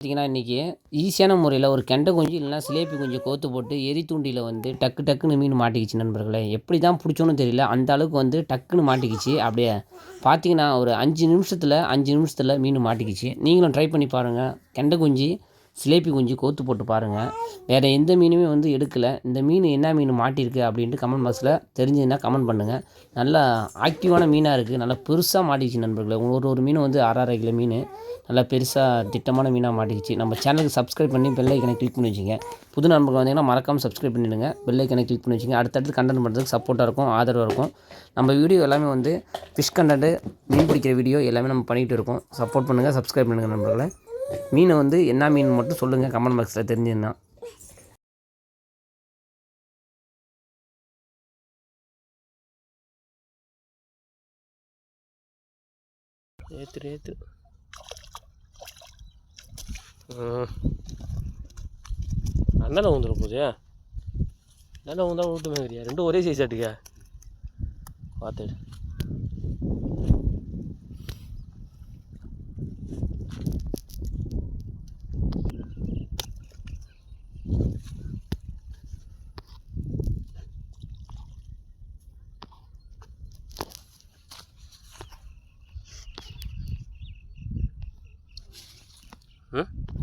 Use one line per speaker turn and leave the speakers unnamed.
பார்த்தீங்கன்னா, இன்றைக்கி ஈஸியான முறையில் ஒரு கெண்டை குஞ்சு இல்லைனா சிலேப்பி குஞ்சு கோத்து போட்டு எரி தூண்டியில் வந்து டக்கு டக்குன்னு மீன் மாட்டிக்கிச்சு நண்பர்களே. எப்படி தான் பிடிச்சோன்னு தெரியல. அந்த அளவுக்கு வந்து டக்குன்னு மாட்டிக்கிச்சு. அப்படியே பார்த்தீங்கன்னா, ஒரு 5 நிமிஷத்தில் மீன் மாட்டிக்கிச்சு. நீங்களும் ட்ரை பண்ணி பாருங்கள். கெண்டை குஞ்சு, சிலேப்பி குஞ்சு கோத்து போட்டு பாருங்கள். வேறு எந்த மீனுமே வந்து எடுக்கலை. இந்த மீன் என்ன மீன் மாட்டியிருக்கு அப்படின்ட்டு கமெண்ட் பாக்ஸில் தெரிஞ்சதுன்னா கமெண்ட் பண்ணுங்கள். நல்லா ஆக்டிவான மீனாக இருக்குது. நல்லா பெருசாக மாட்டிக்கிச்சு நண்பர்களே. ஒரு மீன் வந்து 1/2 கிலோ மீன் நல்லா பெருசாக திட்டமான மீனாக மாட்டிக்கிச்சு. நம்ம சேனலுக்கு சப்ஸ்கிரைப் பண்ணி பெல் ஐக்கனை கிளிக் பண்ணி வச்சுங்க. புது நண்பர்கள் வந்தீங்கன்னா மறக்காமல் சப்ஸ்கிரைப் பண்ணிவிடுங்க. பெல் ஐக்கனை கிளிக் பண்ணி வச்சுங்க. அடுத்தடுத்து கண்டென்ட் பண்ணுறதுக்கு சப்போர்ட்டாக இருக்கும், ஆதரவாக இருக்கும். நம்ம வீடியோ எல்லாமே வந்து ஃபிஷ் கண்டென்ட்டு, மீன் பிடிக்கிற வீடியோ எல்லாமே நம்ம பண்ணிகிட்டு இருக்கோம். சப்போர்ட் பண்ணுங்கள், சப்ஸ்கிரைப் பண்ணுங்கள் நண்பர்களே. மீனை வந்து என்ன மீன் மட்டும் சொல்லுங்கள் கமெண்ட் பாக்ஸில் தெரிஞ்சுதுன்னா.
ஏற்று அண்ணனை வந்துட போகுது. அண்ணனை வந்தா விட்டு மேங்கிறியா? ரெண்டும் ஒரே சைஸ் ஆட்டுக்க பார்த்து. ம்